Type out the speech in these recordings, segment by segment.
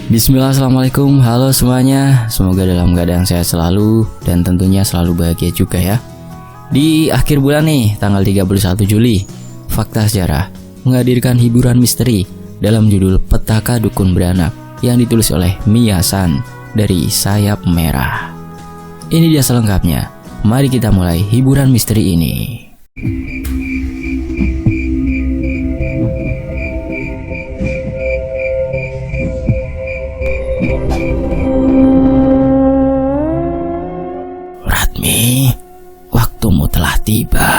Bismillah, assalamualaikum, halo semuanya. Semoga dalam keadaan sehat selalu dan tentunya selalu bahagia juga ya. Di akhir bulan nih, tanggal 31 Juli, Fakta Sejarah menghadirkan hiburan misteri dalam judul Petaka Dukun Beranak yang ditulis oleh Mia San dari Sayap Merah. Ini dia selengkapnya. Mari kita mulai hiburan misteri ini. Ratmi, waktumu telah tiba.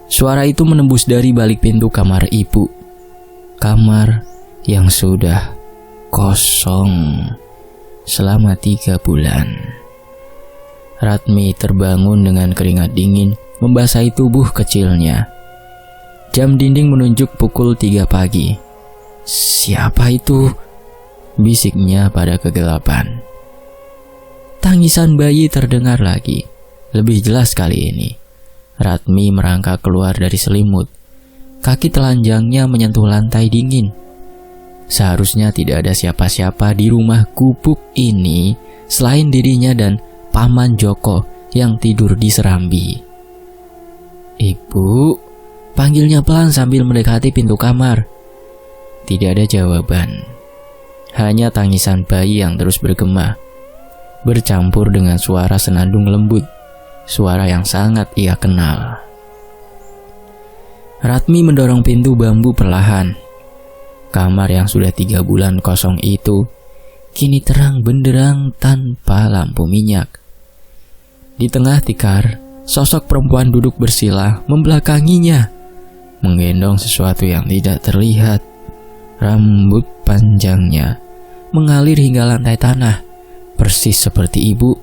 Suara itu menembus dari balik pintu kamar ibu. Kamar yang sudah kosong selama 3 bulan. Ratmi terbangun dengan keringat dingin membasahi tubuh kecilnya. Jam dinding menunjuk pukul 3 pagi. Siapa itu? Bisiknya pada kegelapan. Tangisan bayi terdengar lagi. Lebih jelas kali ini. Ratmi merangkak keluar dari selimut. Kaki telanjangnya menyentuh lantai dingin. Seharusnya tidak ada siapa-siapa di rumah gubuk ini selain dirinya dan Paman Joko yang tidur di serambi. Ibu, panggilnya pelan sambil mendekati pintu kamar. Tidak ada jawaban. Hanya tangisan bayi yang terus bergema, bercampur dengan suara senandung lembut, suara yang sangat ia kenal. Ratmi mendorong pintu bambu perlahan. Kamar yang sudah 3 bulan kosong itu kini terang benderang tanpa lampu minyak. Di tengah tikar, sosok perempuan duduk bersila membelakanginya, menggendong sesuatu yang tidak terlihat. Rambut panjangnya mengalir hingga lantai tanah, persis seperti ibu.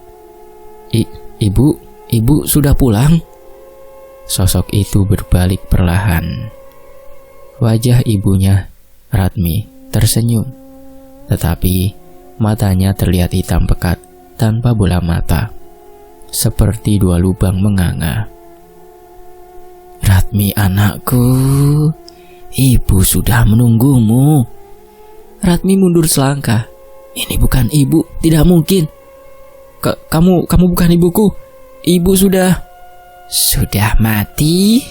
Ibu sudah pulang? Sosok itu berbalik perlahan. Wajah ibunya, Ratmi, tersenyum. Tetapi matanya terlihat hitam pekat tanpa bola mata, seperti 2 lubang menganga. Ratmi anakku, ibu sudah menunggumu. Ratmi mundur selangkah. Ini bukan ibu, tidak mungkin. Kamu bukan ibuku. Ibu sudah mati.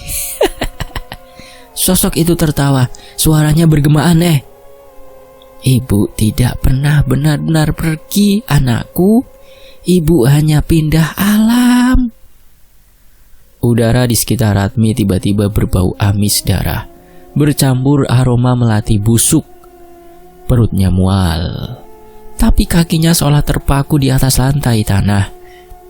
Sosok itu tertawa, suaranya bergema aneh. Ibu tidak pernah benar-benar pergi, anakku. Ibu hanya pindah alam. Udara di sekitar Ratmi tiba-tiba berbau amis darah, bercampur aroma melati busuk. Perutnya mual, tapi kakinya seolah terpaku di atas lantai tanah.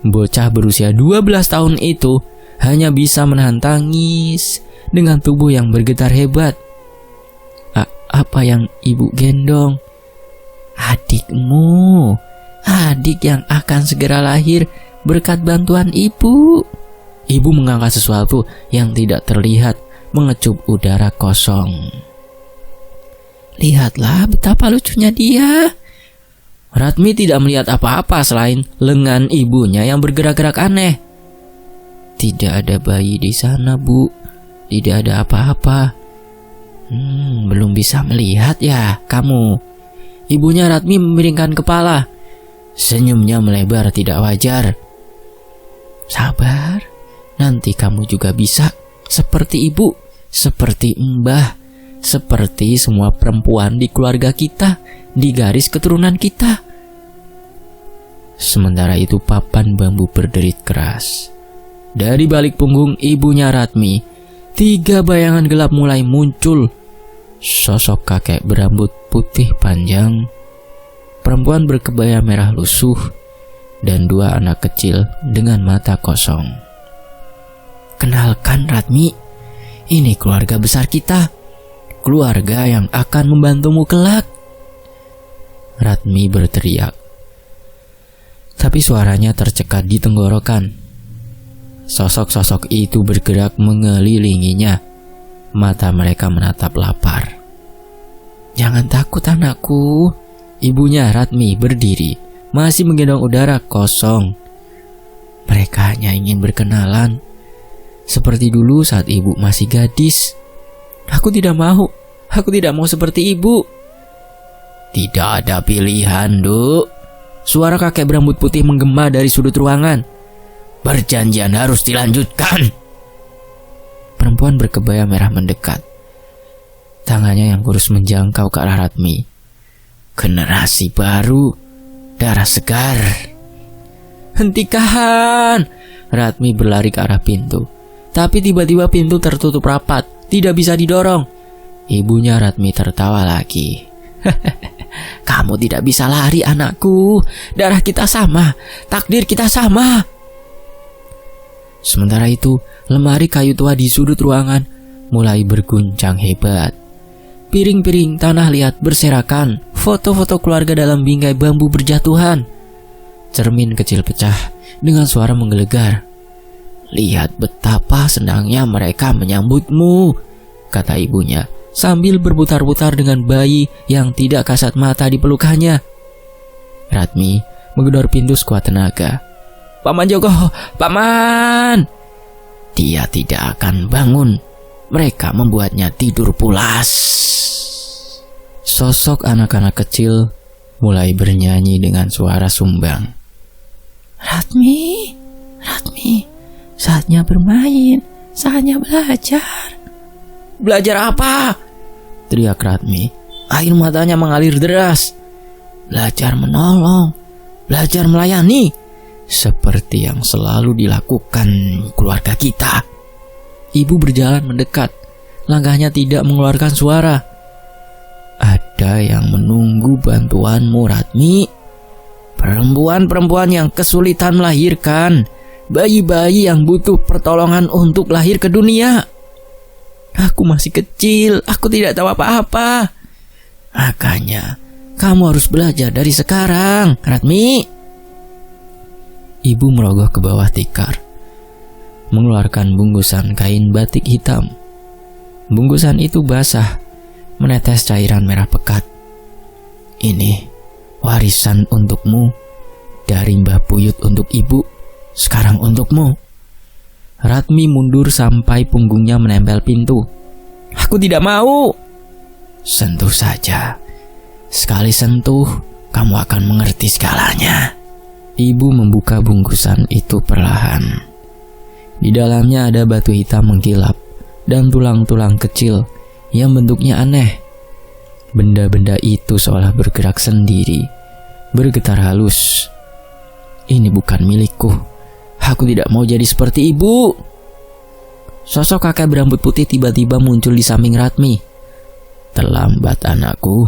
Bocah berusia 12 tahun itu hanya bisa menahan tangis dengan tubuh yang bergetar hebat. Apa yang ibu gendong? Adikmu, adik yang akan segera lahir berkat bantuan ibu. Ibu mengangkat sesuatu yang tidak terlihat, mengecup udara kosong. Lihatlah betapa lucunya dia. Ratmi tidak melihat apa-apa selain lengan ibunya yang bergerak-gerak aneh. Tidak ada bayi di sana, Bu. Tidak ada apa-apa. Belum bisa melihat ya kamu. Ibunya Ratmi memiringkan kepala. Senyumnya melebar tidak wajar. Sabar, nanti kamu juga bisa seperti ibu, seperti mbah, seperti semua perempuan di keluarga kita, di garis keturunan kita. Sementara itu papan bambu berderit keras. Dari balik punggung ibunya Ratmi, 3 bayangan gelap mulai muncul. Sosok kakek berambut putih panjang, perempuan berkebaya merah lusuh, dan 2 anak kecil dengan mata kosong. Kenalkan Ratmi, ini keluarga besar kita, keluarga yang akan membantumu kelak. Ratmi berteriak, tapi suaranya tercekat di tenggorokan. Sosok-sosok itu bergerak mengelilinginya. Mata mereka menatap lapar. Jangan takut anakku. Ibunya Ratmi berdiri, masih menggendong udara kosong. Mereka hanya ingin berkenalan, seperti dulu saat ibu masih gadis. Aku tidak mau seperti ibu. Tidak ada pilihan, Duk. Suara kakek berambut putih menggema dari sudut ruangan. Perjanjian harus dilanjutkan. Perempuan berkebaya merah mendekat. Tangannya yang kurus menjangkau ke arah Ratmi. Generasi baru, darah segar. Hentikan! Ratmi berlari ke arah pintu. Tapi tiba-tiba pintu tertutup rapat, tidak bisa didorong. Ibunya Ratmi tertawa lagi. Kamu tidak bisa lari, anakku. Darah kita sama, takdir kita sama. Sementara itu, lemari kayu tua di sudut ruangan mulai berguncang hebat. Piring-piring tanah liat berserakan, foto-foto keluarga dalam bingkai bambu berjatuhan. Cermin kecil pecah dengan suara menggelegar. Lihat betapa senangnya mereka menyambutmu, kata ibunya sambil berputar-putar dengan bayi yang tidak kasat mata di pelukannya. Ratmi menggedor pintu sekuat tenaga. Paman Joko, Paman! Dia tidak akan bangun. Mereka membuatnya tidur pulas. Sosok anak-anak kecil mulai bernyanyi dengan suara sumbang. Ratmi, Ratmi, saatnya bermain, saatnya belajar. Belajar apa? Teriak Ratmi. Air matanya mengalir deras. Belajar menolong, belajar melayani, seperti yang selalu dilakukan keluarga kita. Ibu berjalan mendekat, langkahnya tidak mengeluarkan suara. Ada yang menunggu bantuanmu, Ratmi. Perempuan-perempuan yang kesulitan melahirkan, bayi-bayi yang butuh pertolongan untuk lahir ke dunia. Aku masih kecil, aku tidak tahu apa-apa. Makanya, kamu harus belajar dari sekarang, Ratmi. Ibu merogoh ke bawah tikar, mengeluarkan bungkusan kain batik hitam. Bungkusan itu basah, menetes cairan merah pekat. Ini warisan untukmu dari Mbah Buyut untuk ibu, sekarang untukmu. Ratmi mundur sampai punggungnya menempel pintu. Aku tidak mau. Sentuh saja. Sekali sentuh, kamu akan mengerti segalanya. Ibu membuka bungkusan itu perlahan. Di dalamnya ada batu hitam mengkilap dan tulang-tulang kecil yang bentuknya aneh. Benda-benda itu seolah bergerak sendiri, bergetar halus. Ini bukan milikku. Aku tidak mau jadi seperti ibu. Sosok kakek berambut putih tiba-tiba muncul di samping Ratmi. Terlambat, anakku.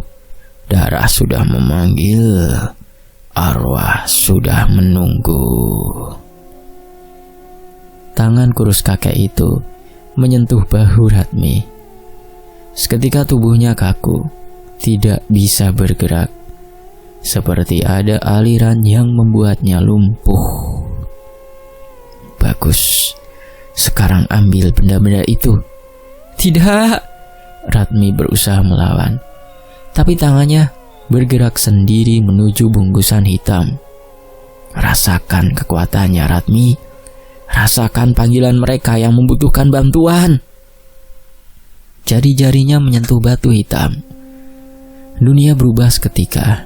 Darah sudah memanggil. Arwah sudah menunggu. Tangan kurus kakek itu menyentuh bahu Ratmi. Seketika tubuhnya kaku, tidak bisa bergerak. Seperti ada aliran yang membuatnya lumpuh. Bagus, sekarang ambil benda-benda itu. Tidak, Ratmi berusaha melawan. Tapi tangannya bergerak sendiri menuju bungkusan hitam. Rasakan kekuatannya, Ratmi. Rasakan panggilan mereka yang membutuhkan bantuan. Jari-jarinya menyentuh batu hitam. Dunia berubah seketika.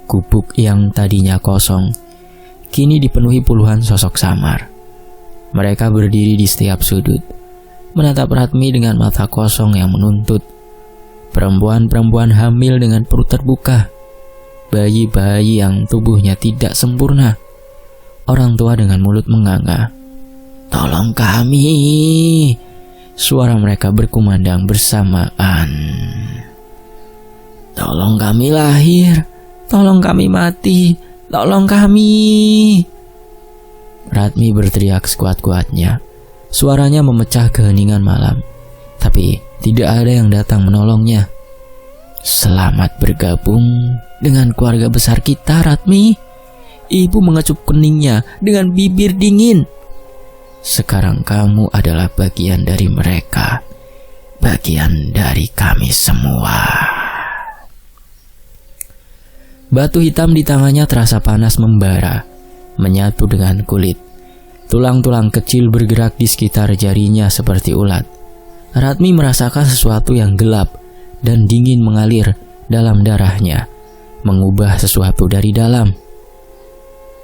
Gubuk yang tadinya kosong kini dipenuhi puluhan sosok samar. Mereka berdiri di setiap sudut, menatap Ratmi dengan mata kosong yang menuntut. Perempuan-perempuan hamil dengan perut terbuka, bayi-bayi yang tubuhnya tidak sempurna, orang tua dengan mulut menganga. Tolong kami! Suara mereka berkumandang bersamaan. Tolong kami lahir, tolong kami mati, tolong kami! Ratmi berteriak sekuat-kuatnya. Suaranya memecah keheningan malam. Tapi tidak ada yang datang menolongnya. Selamat bergabung dengan keluarga besar kita, Ratmi. Ibu mengecup keningnya dengan bibir dingin. Sekarang kamu adalah bagian dari mereka. Bagian dari kami semua. Batu hitam di tangannya terasa panas membara, menyatu dengan kulit. Tulang-tulang kecil bergerak di sekitar jarinya seperti ulat. Ratmi merasakan sesuatu yang gelap dan dingin mengalir dalam darahnya mengubah sesuatu dari dalam.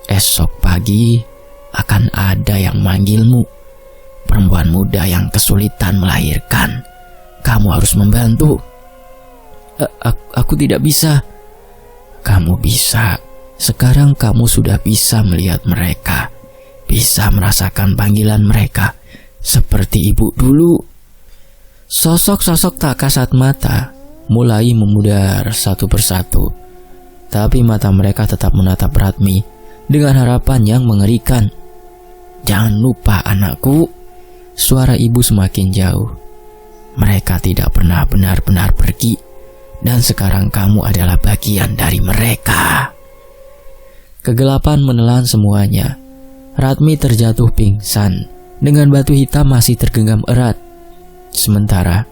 Esok pagi akan ada yang manggilmu, perempuan muda yang kesulitan melahirkan. Kamu harus membantu. Aku tidak bisa. Kamu bisa. Sekarang kamu sudah bisa melihat mereka, bisa merasakan panggilan mereka, seperti ibu dulu. Sosok-sosok tak kasat mata mulai memudar satu persatu, tapi mata mereka tetap menatap Ratmi dengan harapan yang mengerikan. Jangan lupa anakku, suara ibu semakin jauh. Mereka tidak pernah benar-benar pergi, dan sekarang kamu adalah bagian dari mereka. Kegelapan menelan semuanya. Ratmi terjatuh pingsan dengan batu hitam masih tergenggam erat. Sementara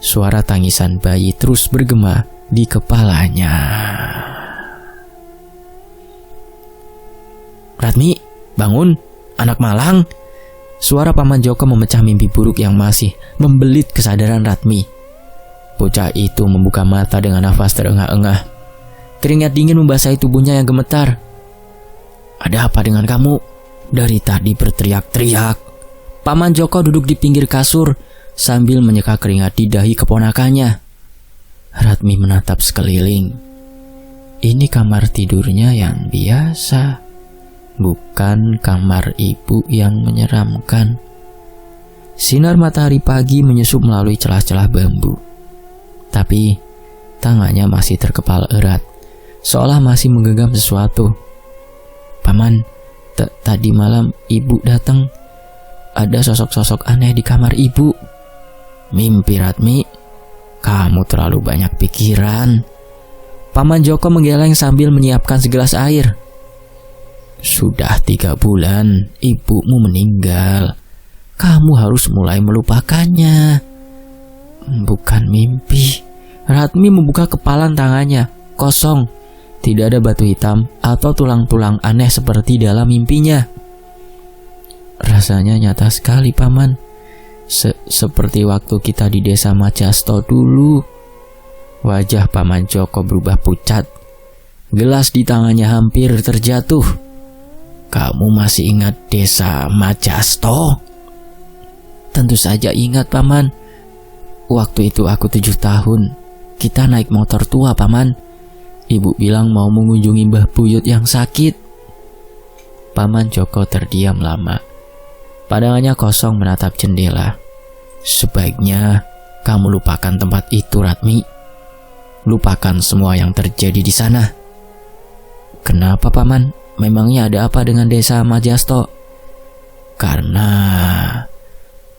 suara tangisan bayi terus bergema di kepalanya. Ratmi, bangun, anak malang. Suara Paman Joko memecah mimpi buruk yang masih membelit kesadaran Ratmi. Bocah itu membuka mata dengan nafas terengah-engah. Keringat dingin membasahi tubuhnya yang gemetar. Ada apa dengan kamu? Dari tadi berteriak-teriak. Paman Joko duduk di pinggir kasur sambil menyeka keringat di dahi keponakannya. Ratmi menatap sekeliling. Ini kamar tidurnya yang biasa, bukan kamar ibu yang menyeramkan. Sinar matahari pagi menyusup melalui celah-celah bambu. Tapi tangannya masih terkepal erat, seolah masih menggenggam sesuatu. Paman, tadi malam ibu datang. Ada sosok-sosok aneh di kamar ibu. Mimpi, Ratmi. Kamu terlalu banyak pikiran. Paman Joko menggeleng sambil menyiapkan segelas air. Sudah 3 bulan ibumu meninggal. Kamu harus mulai melupakannya. Bukan mimpi. Ratmi membuka kepalan tangannya, kosong. Tidak ada batu hitam atau tulang-tulang aneh seperti dalam mimpinya. Rasanya nyata sekali, Paman. Seperti waktu kita di desa Majasto dulu. Wajah Paman Joko berubah pucat. Gelas di tangannya hampir terjatuh. Kamu masih ingat desa Majasto? Tentu saja ingat, Paman. Waktu itu aku 7 tahun. Kita naik motor tua, Paman. Ibu bilang mau mengunjungi Mbah Buyut yang sakit. Paman Joko terdiam lama. Pandangannya kosong menatap jendela. Sebaiknya kamu lupakan tempat itu, Ratmi. Lupakan semua yang terjadi di sana. Kenapa, Paman? Memangnya ada apa dengan desa Majasto? Karena...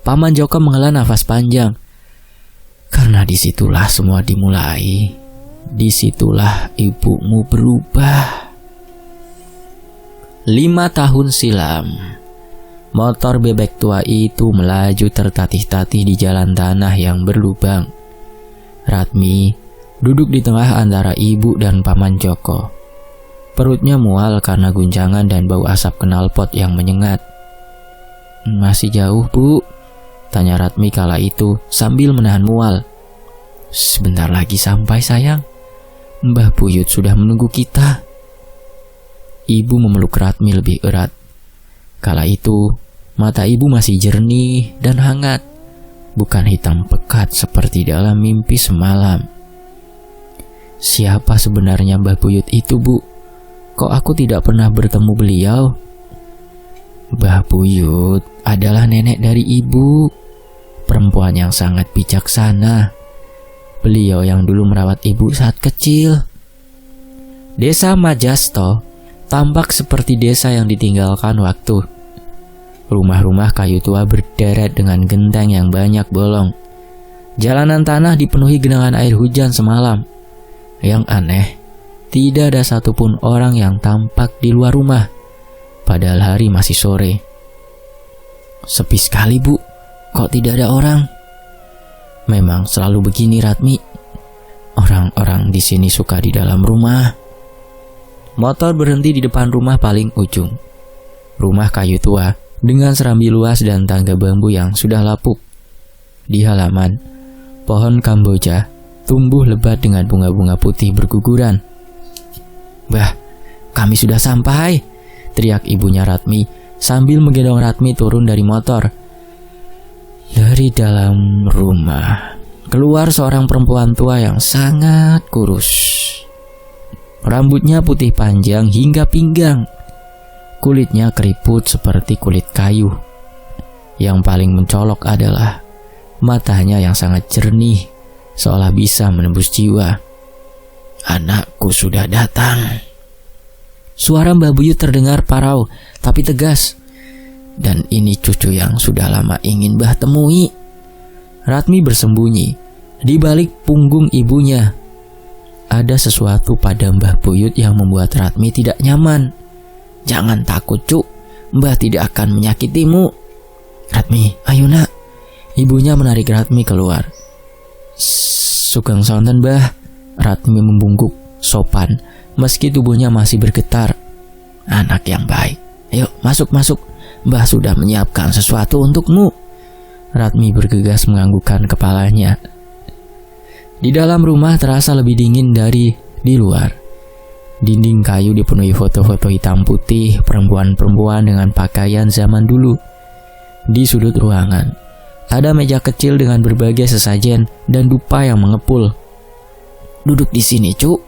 Paman Joko menghela nafas panjang. Karena disitulah semua dimulai. Disitulah ibumu berubah. 5 tahun silam, motor bebek tua itu melaju tertatih-tatih di jalan tanah yang berlubang. Ratmi duduk di tengah antara ibu dan Paman Joko. Perutnya mual karena guncangan dan bau asap knalpot yang menyengat. Masih jauh, Bu? Tanya Ratmi kala itu sambil menahan mual. Sebentar lagi sampai, sayang. Mbah Buyut sudah menunggu kita. Ibu memeluk Ratmi lebih erat. Kala itu, mata ibu masih jernih dan hangat, bukan hitam pekat seperti dalam mimpi semalam. Siapa sebenarnya Mbah Buyut itu, Bu? Kok aku tidak pernah bertemu beliau? Mbah Buyut adalah nenek dari ibu, perempuan yang sangat bijaksana. Beliau yang dulu merawat ibu saat kecil. Desa Majasto tampak seperti desa yang ditinggalkan waktu. Rumah-rumah kayu tua berderet dengan genteng yang banyak bolong. Jalanan tanah dipenuhi genangan air hujan semalam. Yang aneh, tidak ada satupun orang yang tampak di luar rumah, padahal hari masih sore. Sepi sekali, Bu. Kok tidak ada orang? Memang selalu begini, Ratmi. Orang-orang di sini suka di dalam rumah. Motor berhenti di depan rumah paling ujung. Rumah kayu tua dengan serambi luas dan tangga bambu yang sudah lapuk. Di halaman, pohon kamboja tumbuh lebat dengan bunga-bunga putih berguguran. "Mbah, kami sudah sampai," teriak ibunya Ratmi sambil menggendong Ratmi turun dari motor. Dari dalam rumah keluar seorang perempuan tua yang sangat kurus. Rambutnya putih panjang hingga pinggang. Kulitnya keriput seperti kulit kayu. Yang paling mencolok adalah matanya yang sangat jernih, seolah bisa menembus jiwa. "Anakku sudah datang." Suara Mbah Buyut terdengar parau tapi tegas. "Dan ini cucu yang sudah lama ingin Mbah temui." Ratmi bersembunyi di balik punggung ibunya. Ada sesuatu pada Mbah Buyut yang membuat Ratmi tidak nyaman. "Jangan takut, Cuk. Mbah tidak akan menyakitimu." "Ratmi, ayo nak." Ibunya menarik Ratmi keluar. "Sugeng sonten, Mbah." Ratmi membungkuk sopan meski tubuhnya masih bergetar. "Anak yang baik. Ayo masuk. Mbah sudah menyiapkan sesuatu untukmu." Ratmi bergegas menganggukkan kepalanya. Di dalam rumah terasa lebih dingin dari di luar. Dinding kayu dipenuhi foto-foto hitam putih perempuan-perempuan dengan pakaian zaman dulu. Di sudut ruangan ada meja kecil dengan berbagai sesajen dan dupa yang mengepul. "Duduk di sini, Cuk."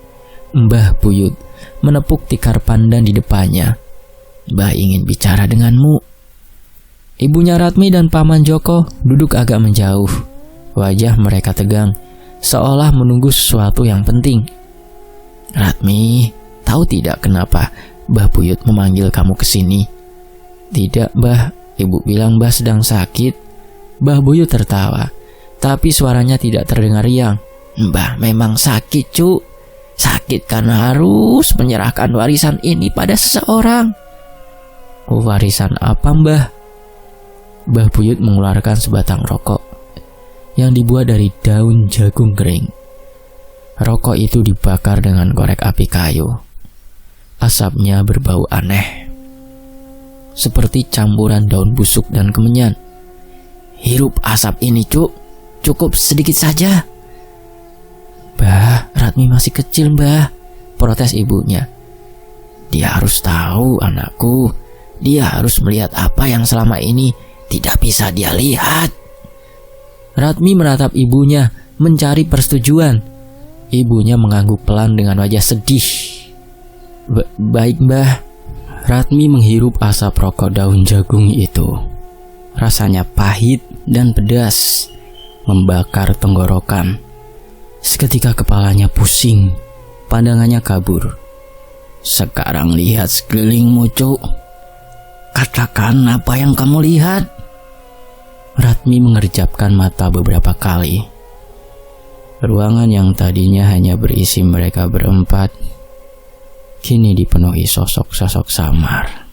Mbah Buyut menepuk tikar pandan di depannya. "Mbah ingin bicara denganmu." Ibunya Ratmi dan Paman Joko duduk agak menjauh. Wajah mereka tegang, seolah menunggu sesuatu yang penting. "Ratmi, tahu tidak kenapa Mbah Buyut memanggil kamu ke sini?" "Tidak, Mbah. Ibu bilang Mbah sedang sakit." Mbah Buyut tertawa, tapi suaranya tidak terdengar riang. "Mbah memang sakit, Cuk. Sakit karena harus menyerahkan warisan ini pada seseorang." "Warisan apa, Mbah?" Mbah Buyut mengeluarkan sebatang rokok yang dibuat dari daun jagung kering. Rokok itu dibakar dengan korek api kayu. Asapnya berbau aneh, seperti campuran daun busuk dan kemenyan. "Hirup asap ini, Cuk. Cukup sedikit saja." "Mbah, Ratmi masih kecil, Mbah," protes ibunya. "Dia harus tahu, anakku. Dia harus melihat apa yang selama ini tidak bisa dia lihat." Ratmi menatap ibunya mencari persetujuan. Ibunya mengangguk pelan dengan wajah sedih. Baik, Mbah." Ratmi menghirup asap rokok daun jagung itu. Rasanya pahit dan pedas, membakar tenggorokan. Seketika kepalanya pusing, pandangannya kabur. "Sekarang lihat sekelilingmu, Cuk. Katakan apa yang kamu lihat." Ratmi mengerjapkan mata beberapa kali. Ruangan yang tadinya hanya berisi mereka berempat, kini dipenuhi sosok-sosok samar.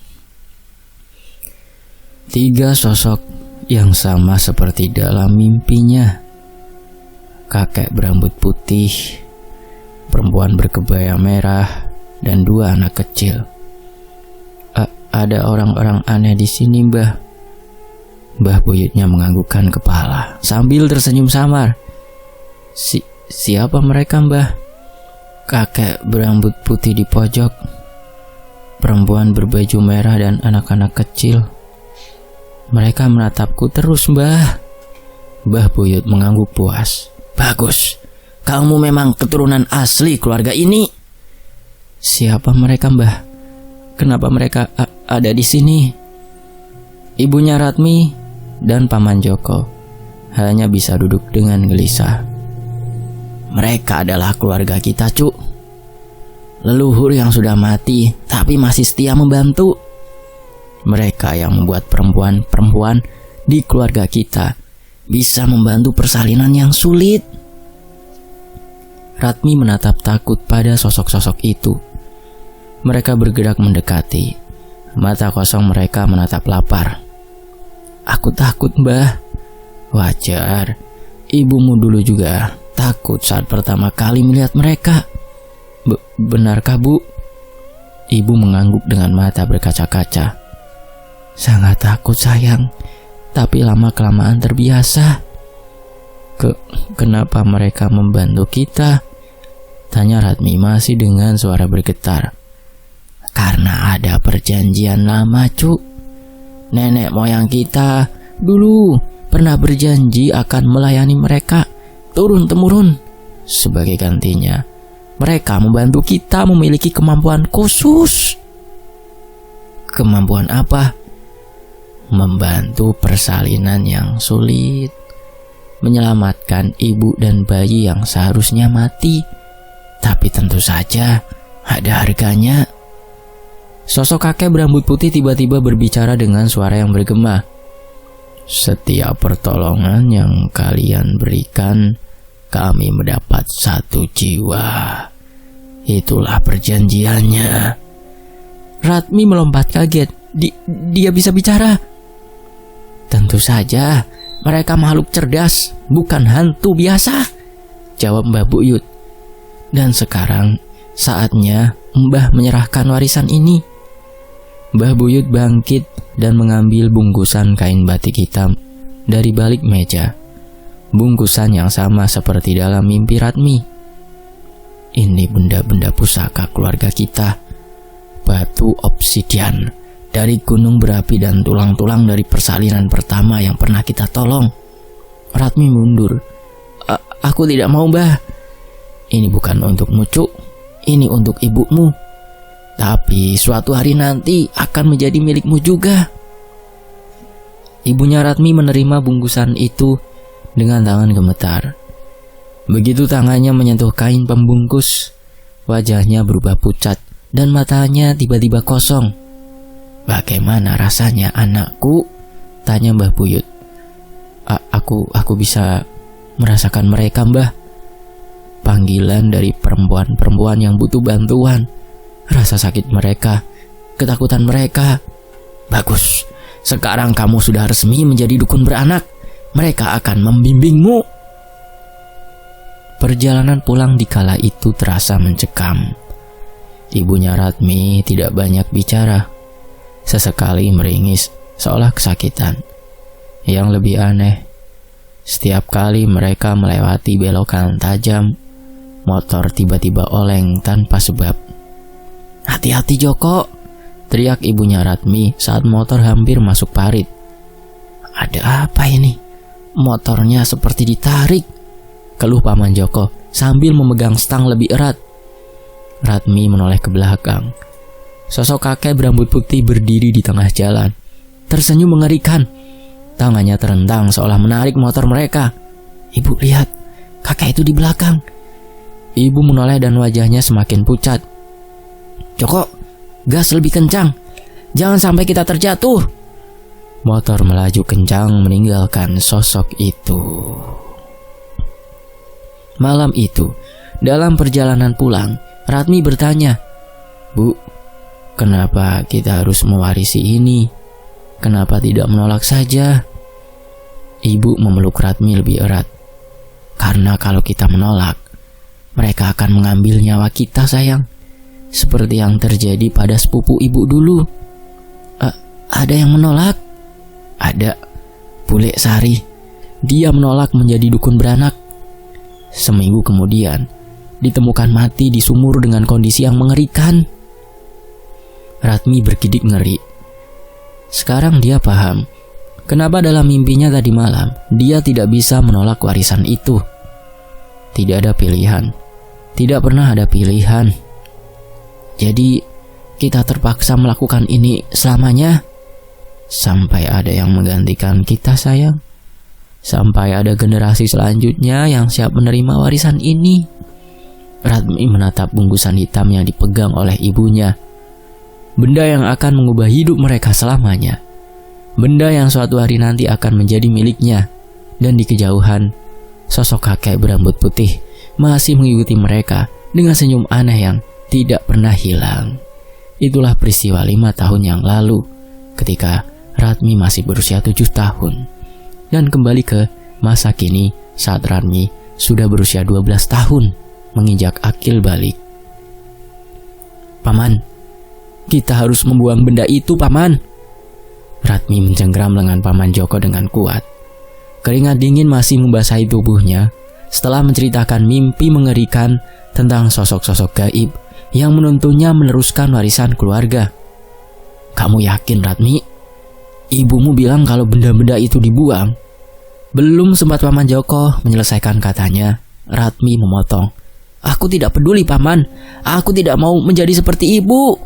3 sosok yang sama seperti dalam mimpinya. Kakek berambut putih, perempuan berkebaya merah, dan 2 anak kecil. Ada orang-orang aneh di sini, Mbah." Mbah Buyutnya menganggukkan kepala sambil tersenyum samar. Siapa mereka, Mbah?" "Kakek berambut putih di pojok, perempuan berbaju merah, dan anak-anak kecil. Mereka menatapku terus, Mbah." Mbah Buyut mengangguk puas. "Bagus, kamu memang keturunan asli keluarga ini." "Siapa mereka, Mbah? Kenapa mereka ada di sini?" Ibunya Ratmi dan Paman Joko hanya bisa duduk dengan gelisah. "Mereka adalah keluarga kita, Cuk. Leluhur yang sudah mati tapi masih setia membantu. Mereka yang membuat perempuan-perempuan di keluarga kita bisa membantu persalinan yang sulit." Ratmi menatap takut pada sosok-sosok itu. Mereka bergerak mendekati. Mata kosong mereka menatap lapar. "Aku takut, Mbah." "Wajar. Ibumu dulu juga takut saat pertama kali melihat mereka." Benarkah, Bu?" Ibu mengangguk dengan mata berkaca-kaca. "Sangat takut, sayang. Tapi lama-kelamaan terbiasa." Kenapa mereka membantu kita?" Tanya Ratmi masih dengan suara bergetar. Karena ada perjanjian lama, Cuk. Nenek moyang kita dulu pernah berjanji akan melayani mereka turun-temurun. Sebagai gantinya, mereka membantu kita memiliki kemampuan khusus. Kemampuan apa? Membantu persalinan yang sulit, menyelamatkan ibu dan bayi yang seharusnya mati. Tapi tentu saja ada harganya. Sosok kakek berambut putih tiba-tiba berbicara dengan suara yang bergema. Setiap pertolongan yang kalian berikan, kami mendapat 1 jiwa. Itulah perjanjiannya. Ratmi melompat kaget. Dia bisa bicara. Tentu saja, mereka makhluk cerdas, bukan hantu biasa, jawab Mbah Buyut. Dan sekarang saatnya Mbah menyerahkan warisan ini. Mbah Buyut bangkit dan mengambil bungkusan kain batik hitam dari balik meja. Bungkusan yang sama seperti dalam mimpi Ratmi. Ini benda-benda pusaka keluarga kita. Batu obsidian dari gunung berapi dan tulang-tulang dari persalinan pertama yang pernah kita tolong. Ratmi mundur. Aku tidak mau, Mbah. Ini bukan untukmu, Cuk. Ini untuk ibumu. Tapi suatu hari nanti akan menjadi milikmu juga. Ibunya Ratmi menerima bungkusan itu dengan tangan gemetar. Begitu tangannya menyentuh kain pembungkus, wajahnya berubah pucat dan matanya tiba-tiba kosong. Bagaimana rasanya, anakku? Tanya Mbah Buyut. Aku bisa merasakan mereka, Mbah. Panggilan dari perempuan-perempuan yang butuh bantuan. Rasa sakit mereka, ketakutan mereka. Bagus, sekarang kamu sudah resmi menjadi dukun beranak. Mereka akan membimbingmu. Perjalanan pulang di kala itu terasa mencekam. Ibunya Ratmi tidak banyak bicara. Sesekali meringis seolah kesakitan. Yang lebih aneh, setiap kali mereka melewati belokan tajam, motor tiba-tiba oleng tanpa sebab. Hati-hati, Joko, teriak ibunya Ratmi saat motor hampir masuk parit. Ada apa ini? Motornya seperti ditarik, keluh Paman Joko sambil memegang stang lebih erat. Ratmi menoleh ke belakang. Sosok kakek berambut putih berdiri di tengah jalan, tersenyum mengerikan. Tangannya terentang seolah menarik motor mereka. Ibu, lihat, kakek itu di belakang. Ibu menoleh dan wajahnya semakin pucat. Joko, gas lebih kencang. Jangan sampai kita terjatuh. Motor melaju kencang meninggalkan sosok itu. Malam itu, dalam perjalanan pulang, Ratmi bertanya, Bu, kenapa kita harus mewarisi ini? Kenapa tidak menolak saja? Ibu memeluk Ratmi lebih erat. Karena kalau kita menolak, mereka akan mengambil nyawa kita, sayang. Seperti yang terjadi pada sepupu ibu dulu. Ada yang menolak? Ada. Bule Sari. Dia menolak menjadi dukun beranak. Seminggu kemudian, ditemukan mati di sumur dengan kondisi yang mengerikan. Ratmi bergidik ngeri. Sekarang dia paham kenapa dalam mimpinya tadi malam dia tidak bisa menolak warisan itu. Tidak ada pilihan. Tidak pernah ada pilihan. Jadi kita terpaksa melakukan ini selamanya. Sampai ada yang menggantikan kita, sayang. Sampai ada generasi selanjutnya yang siap menerima warisan ini. Ratmi menatap bungkusan hitam yang dipegang oleh ibunya. Benda yang akan mengubah hidup mereka selamanya. Benda yang suatu hari nanti akan menjadi miliknya. Dan di kejauhan, sosok kakek berambut putih masih mengikuti mereka dengan senyum aneh yang tidak pernah hilang. Itulah peristiwa 5 tahun yang lalu, ketika Ratmi masih berusia 7 tahun. Dan kembali ke masa kini saat Ratmi sudah berusia 12 tahun, menginjak akil balik. Paman, kita harus membuang benda itu, Paman. Ratmi mencengkram lengan Paman Joko dengan kuat. Keringat dingin masih membasahi tubuhnya setelah menceritakan mimpi mengerikan tentang sosok-sosok gaib yang menuntunnya meneruskan warisan keluarga. "Kamu yakin, Ratmi? Ibumu bilang kalau benda-benda itu dibuang?" Belum sempat Paman Joko menyelesaikan katanya, Ratmi memotong. "Aku tidak peduli, Paman. Aku tidak mau menjadi seperti ibu."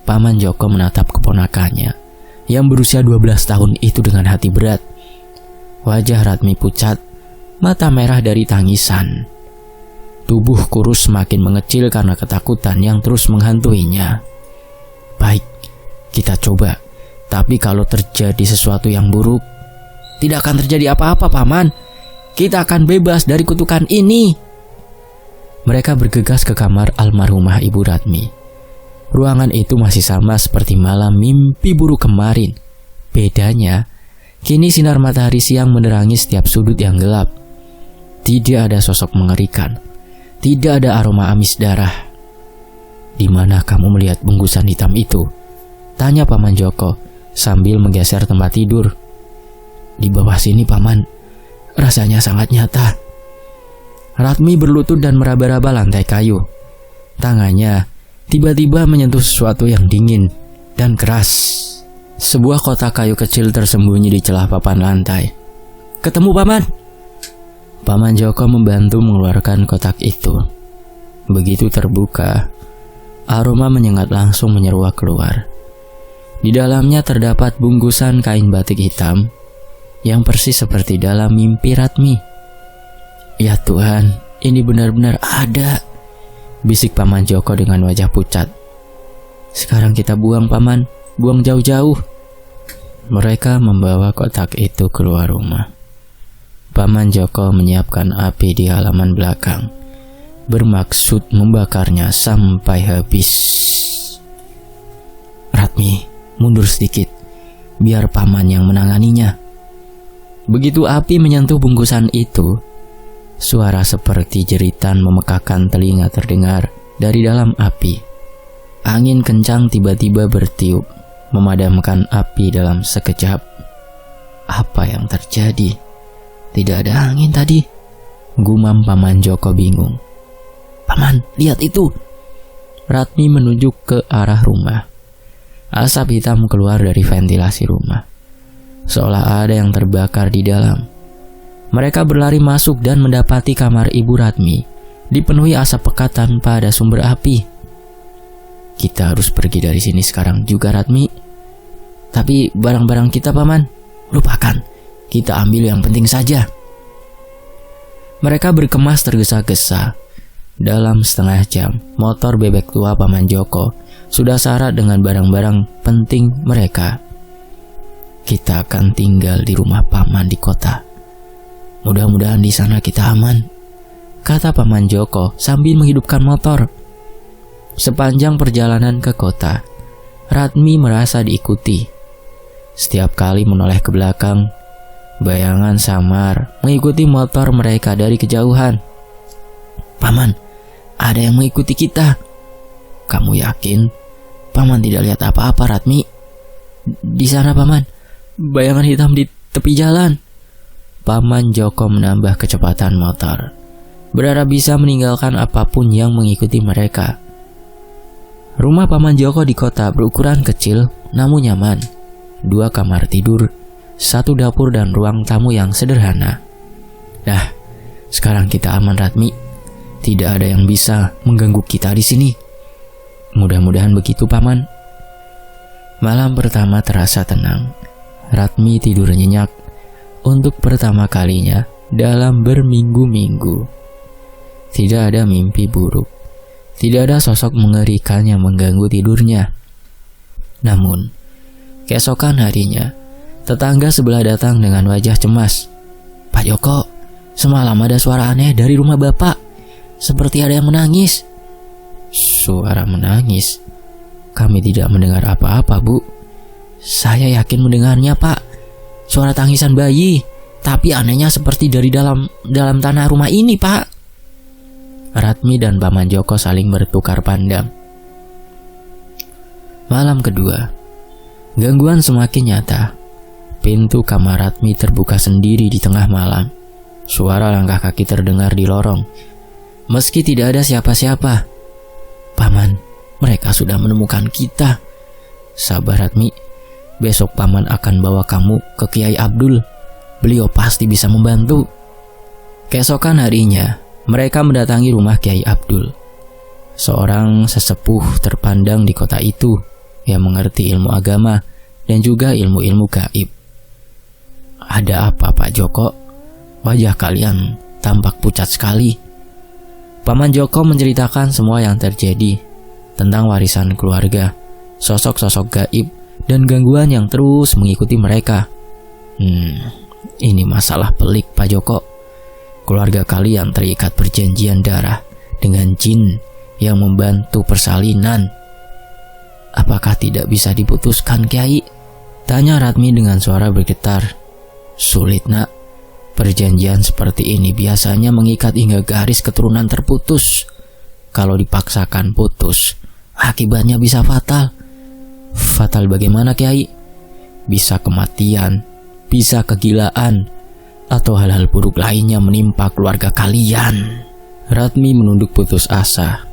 Paman Joko menatap keponakannya yang berusia 12 tahun itu dengan hati berat. Wajah Ratmi pucat, mata merah dari tangisan. Tubuh kurus semakin mengecil karena ketakutan yang terus menghantuinya. "Baik, kita coba. Tapi kalau terjadi sesuatu yang buruk..." "Tidak akan terjadi apa-apa, Paman. Kita akan bebas dari kutukan ini." Mereka bergegas ke kamar almarhumah Ibu Ratmi. Ruangan itu masih sama seperti malam mimpi buruk kemarin. Bedanya, kini sinar matahari siang menerangi setiap sudut yang gelap. Tidak ada sosok mengerikan. Tidak ada aroma amis darah. "Di mana kamu melihat bungkusan hitam itu?" tanya Paman Joko sambil menggeser tempat tidur. "Di bawah sini, Paman. Rasanya sangat nyata." Ratmi berlutut dan meraba-raba lantai kayu. Tangannya tiba-tiba menyentuh sesuatu yang dingin dan keras. Sebuah kotak kayu kecil tersembunyi di celah papan lantai. "Ketemu, Paman!" Paman Joko membantu mengeluarkan kotak itu. Begitu terbuka, aroma menyengat langsung menyeruak keluar. Di dalamnya terdapat bungkusan kain batik hitam yang persis seperti dalam mimpi Ratmi. "Ya Tuhan, ini benar-benar ada," bisik Paman Joko dengan wajah pucat. "Sekarang kita buang, Paman. Buang jauh-jauh." Mereka membawa kotak itu keluar rumah. Paman Joko menyiapkan api di halaman belakang, bermaksud membakarnya sampai habis. "Ratmi, mundur sedikit, biar Paman yang menanganinya." Begitu api menyentuh bungkusan itu, suara seperti jeritan memekakan telinga terdengar dari dalam api. Angin kencang tiba-tiba bertiup, memadamkan api dalam sekejap. Apa yang terjadi? Tidak ada angin tadi, gumam Paman Joko bingung. "Paman, lihat itu!" Ratmi menunjuk ke arah rumah. Asap hitam keluar dari ventilasi rumah, seolah ada yang terbakar di dalam. Mereka berlari masuk dan mendapati kamar Ibu Ratmi dipenuhi asap pekat tanpa ada sumber api. "Kita harus pergi dari sini sekarang juga, Ratmi." "Tapi barang-barang kita, Paman." "Lupakan, kita ambil yang penting saja." Mereka berkemas tergesa-gesa. Dalam setengah jam, motor bebek tua Paman Joko sudah syarat dengan barang-barang penting mereka. "Kita akan tinggal di rumah Paman di kota. Mudah-mudahan di sana kita aman," kata Paman Joko sambil menghidupkan motor. Sepanjang perjalanan ke kota, Ratmi merasa diikuti. Setiap kali menoleh ke belakang, bayangan samar mengikuti motor mereka dari kejauhan. "Paman, ada yang mengikuti kita." "Kamu yakin?" "Paman tidak lihat apa-apa, Ratmi." "Di sana, Paman, bayangan hitam di tepi jalan." Paman Joko menambah kecepatan motor, berharap bisa meninggalkan apapun yang mengikuti mereka. Rumah Paman Joko di kota berukuran kecil namun nyaman. 2 kamar tidur, 1 dapur dan ruang tamu yang sederhana. "Nah, sekarang kita aman, Ratmi. Tidak ada yang bisa mengganggu kita di sini." "Mudah-mudahan begitu, Paman." Malam pertama terasa tenang. Ratmi tidur nyenyak untuk pertama kalinya dalam berminggu-minggu. Tidak ada mimpi buruk. Tidak ada sosok mengerikan yang mengganggu tidurnya. Namun, keesokan harinya, tetangga sebelah datang dengan wajah cemas. "Pak Joko, semalam ada suara aneh dari rumah Bapak. Seperti ada yang menangis." "Suara menangis? Kami tidak mendengar apa-apa, Bu." "Saya yakin mendengarnya, Pak. Suara tangisan bayi. Tapi anehnya seperti dari dalam tanah rumah ini, Pak." Ratmi dan Paman Joko saling bertukar pandang. Malam kedua, gangguan semakin nyata. Pintu kamar Ratmi terbuka sendiri di tengah malam. Suara langkah kaki terdengar di lorong. Meski tidak ada siapa-siapa. Paman, mereka sudah menemukan kita. Sabar Ratmi, besok paman akan bawa kamu ke Kiai Abdul. Beliau pasti bisa membantu. Keesokan harinya, mereka mendatangi rumah Kiai Abdul. Seorang sesepuh terpandang di kota itu yang mengerti ilmu agama dan juga ilmu-ilmu gaib. Ada apa Pak Joko? Wajah kalian tampak pucat sekali. Paman Joko menceritakan semua yang terjadi tentang warisan keluarga, sosok-sosok gaib, dan gangguan yang terus mengikuti mereka. Ini masalah pelik Pak Joko. Keluarga kalian terikat perjanjian darah dengan jin yang membantu persalinan. Apakah tidak bisa diputuskan Kiai? Tanya Ratmi dengan suara bergetar. Sulit nak. Perjanjian seperti ini biasanya mengikat hingga garis keturunan terputus. Kalau dipaksakan putus, akibatnya bisa fatal. Fatal bagaimana Kiai? Bisa kematian, bisa kegilaan, atau hal-hal buruk lainnya menimpa keluarga kalian. Ratmi menunduk putus asa.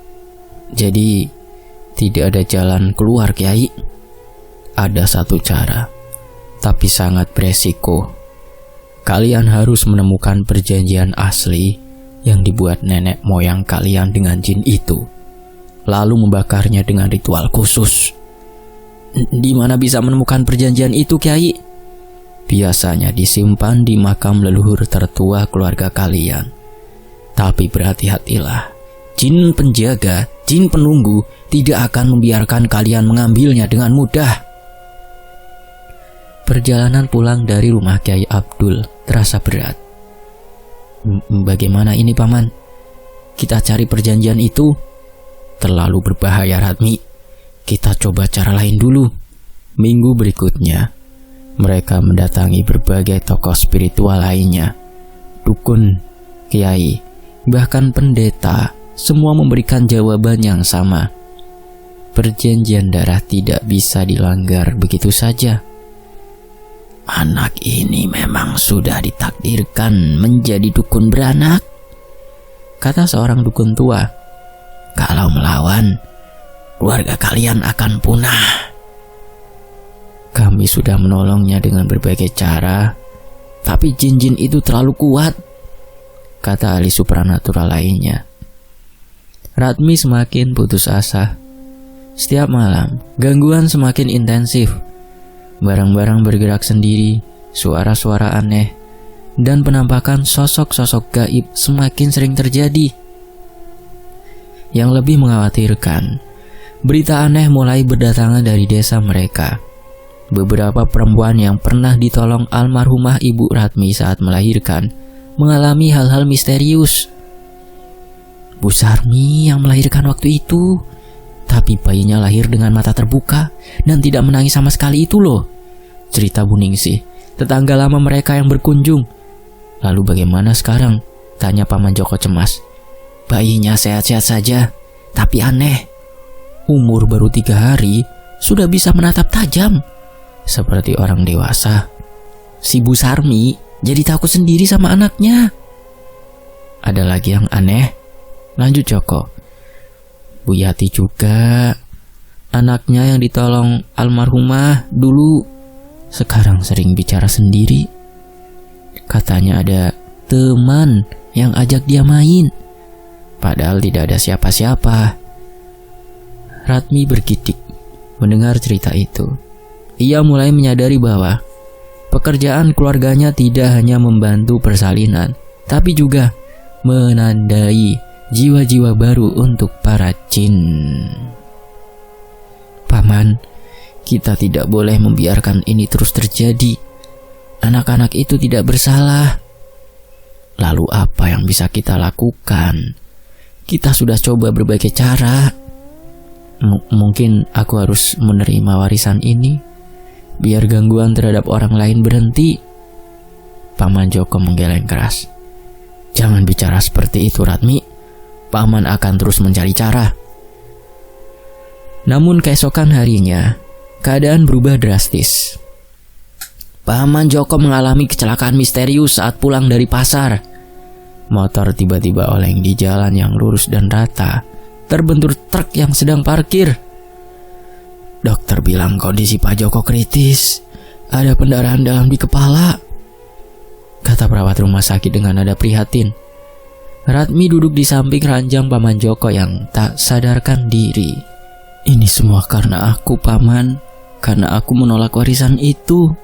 Jadi tidak ada jalan keluar Kiai? Ada satu cara, tapi sangat beresiko. Kalian harus menemukan perjanjian asli yang dibuat nenek moyang kalian dengan jin itu, lalu membakarnya dengan ritual khusus. Di mana bisa menemukan perjanjian itu Kiai? Biasanya disimpan di makam leluhur tertua keluarga kalian. Tapi berhati-hatilah, jin penjaga, jin penunggu tidak akan membiarkan kalian mengambilnya dengan mudah. Perjalanan pulang dari rumah Kiai Abdul terasa berat. Bagaimana ini paman? Kita cari perjanjian itu? Terlalu berbahaya Ratmi. Kita coba cara lain dulu. Minggu berikutnya, mereka mendatangi berbagai tokoh spiritual lainnya. Dukun, kiai, bahkan pendeta, semua memberikan jawaban yang sama. Perjanjian darah tidak bisa dilanggar begitu saja. Anak ini memang sudah ditakdirkan menjadi dukun beranak, kata seorang dukun tua. Kalau melawan, keluarga kalian akan punah. Kami sudah menolongnya dengan berbagai cara, tapi jin-jin itu terlalu kuat, kata ahli supranatural lainnya. Ratmi semakin putus asa. Setiap malam, gangguan semakin intensif. Barang-barang bergerak sendiri, suara-suara aneh, dan penampakan sosok-sosok gaib semakin sering terjadi. Yang lebih mengkhawatirkan, berita aneh mulai berdatangan dari desa mereka. Beberapa perempuan yang pernah ditolong almarhumah Ibu Ratmi saat melahirkan mengalami hal-hal misterius. Bu Sarmi yang melahirkan waktu itu, tapi bayinya lahir dengan mata terbuka dan tidak menangis sama sekali itu loh, cerita Bu Ningsih, tetangga lama mereka yang berkunjung. Lalu bagaimana sekarang? Tanya Paman Joko cemas. Bayinya sehat-sehat saja, tapi aneh. Umur baru 3 hari, sudah bisa menatap tajam, seperti orang dewasa. Si Bu Sarmi jadi takut sendiri sama anaknya. Ada lagi yang aneh, lanjut Joko. Bu Yati juga, anaknya yang ditolong almarhumah dulu, sekarang sering bicara sendiri. Katanya ada teman yang ajak dia main, padahal tidak ada siapa-siapa. Ratmi bergidik mendengar cerita itu. Ia mulai menyadari bahwa pekerjaan keluarganya tidak hanya membantu persalinan, tapi juga menandai jiwa-jiwa baru untuk para jin. Paman, kita tidak boleh membiarkan ini terus terjadi. Anak-anak itu tidak bersalah. Lalu apa yang bisa kita lakukan? Kita sudah coba berbagai cara. Mungkin aku harus menerima warisan ini, biar gangguan terhadap orang lain berhenti. Paman Joko menggeleng keras. Jangan bicara seperti itu Ratmi. Paman akan terus mencari cara. Namun keesokan harinya, keadaan berubah drastis. Paman Joko mengalami kecelakaan misterius saat pulang dari pasar. Motor tiba-tiba oleng di jalan yang lurus dan rata, terbentur truk yang sedang parkir. Dokter bilang kondisi Pak Joko kritis, ada pendarahan dalam di kepala, kata perawat rumah sakit dengan nada prihatin. Ratmi duduk di samping ranjang Paman Joko yang tak sadarkan diri. Ini semua karena aku, Paman, karena aku menolak warisan itu.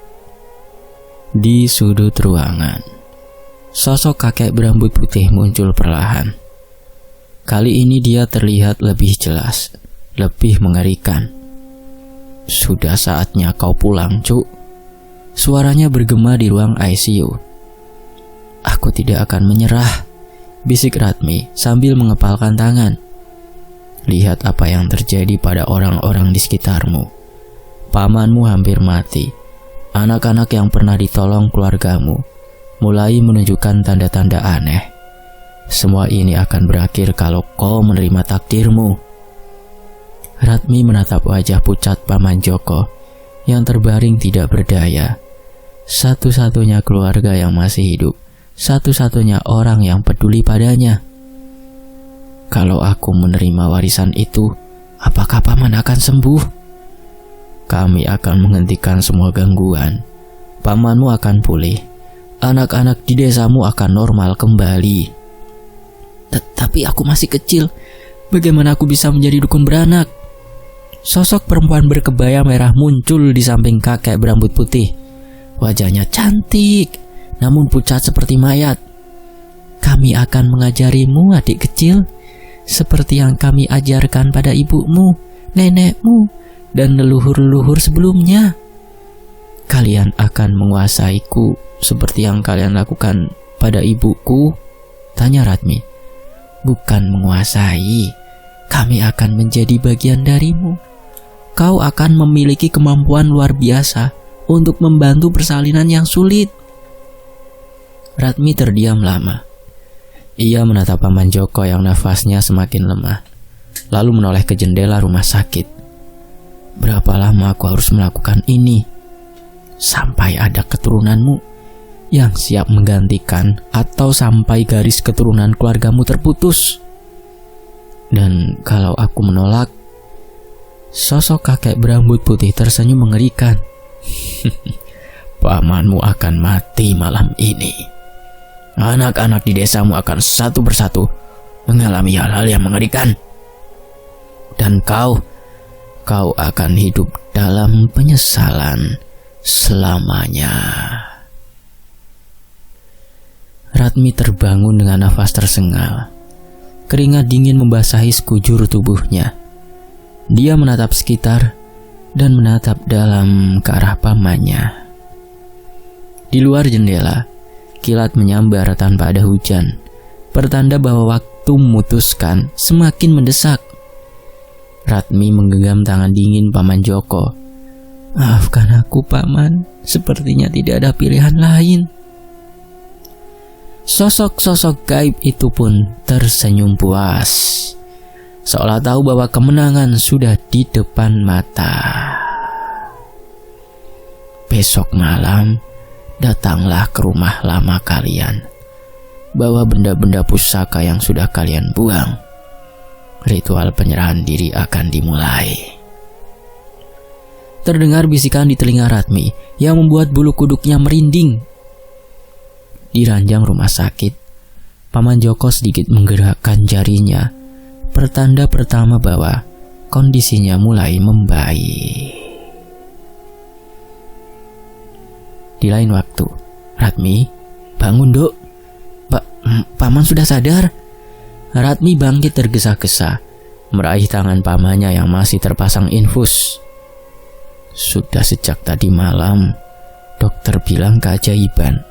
Di sudut ruangan, sosok kakek berambut putih muncul perlahan. Kali ini dia terlihat lebih jelas, lebih mengerikan. Sudah saatnya kau pulang, Cuk. Suaranya bergema di ruang ICU. Aku tidak akan menyerah, bisik Ratmi sambil mengepalkan tangan. Lihat apa yang terjadi pada orang-orang di sekitarmu. Pamanmu hampir mati. Anak-anak yang pernah ditolong keluargamu mulai menunjukkan tanda-tanda aneh. Semua ini akan berakhir kalau kau menerima takdirmu. Ratmi menatap wajah pucat Paman Joko yang terbaring tidak berdaya. Satu-satunya keluarga yang masih hidup, satu-satunya orang yang peduli padanya. Kalau aku menerima warisan itu, apakah Paman akan sembuh? Kami akan menghentikan semua gangguan. Pamanmu akan pulih. Anak-anak di desamu akan normal kembali. Tapi aku masih kecil. Bagaimana aku bisa menjadi dukun beranak? Sosok perempuan berkebaya merah muncul di samping kakek berambut putih. Wajahnya cantik, namun pucat seperti mayat. Kami akan mengajarimu, adik kecil, seperti yang kami ajarkan pada ibumu, nenekmu, dan leluhur-leluhur sebelumnya. Kalian akan menguasaiku seperti yang kalian lakukan pada ibuku, tanya Ratmi. Bukan menguasai, kami akan menjadi bagian darimu. Kau akan memiliki kemampuan luar biasa untuk membantu persalinan yang sulit. Ratmi terdiam lama. Ia menatap Paman Joko yang nafasnya semakin lemah, lalu menoleh ke jendela rumah sakit. Berapa lama aku harus melakukan ini? Sampai ada keturunanmu yang siap menggantikan, atau sampai garis keturunan keluargamu terputus. Dan kalau aku menolak, sosok kakek berambut putih tersenyum mengerikan. Pamanmu akan mati malam ini. Anak-anak di desamu akan satu persatu mengalami hal-hal yang mengerikan. Dan kau akan hidup dalam penyesalan selamanya. Ratmi terbangun dengan nafas tersengal. Keringat dingin membasahi sekujur tubuhnya. Dia menatap sekitar dan menatap dalam ke arah pamannya. Di luar jendela, kilat menyambar tanpa ada hujan, pertanda bahwa waktu memutuskan semakin mendesak. Ratmi menggenggam tangan dingin Paman Joko. Maafkan aku, Paman. Sepertinya tidak ada pilihan lain. Sosok-sosok gaib itu pun tersenyum puas, seolah tahu bahwa kemenangan sudah di depan mata. Besok malam, datanglah ke rumah lama kalian. Bawa benda-benda pusaka yang sudah kalian buang. Ritual penyerahan diri akan dimulai. Terdengar bisikan di telinga Ratmi yang membuat bulu kuduknya merinding. Di ranjang rumah sakit, Paman Joko sedikit menggerakkan jarinya, pertanda pertama bahwa kondisinya mulai membaik. Di lain waktu, Ratmi, bangun, Dok. Paman sudah sadar. Ratmi bangkit tergesa-gesa, meraih tangan pamannya yang masih terpasang infus. Sudah sejak tadi malam, dokter bilang keajaiban.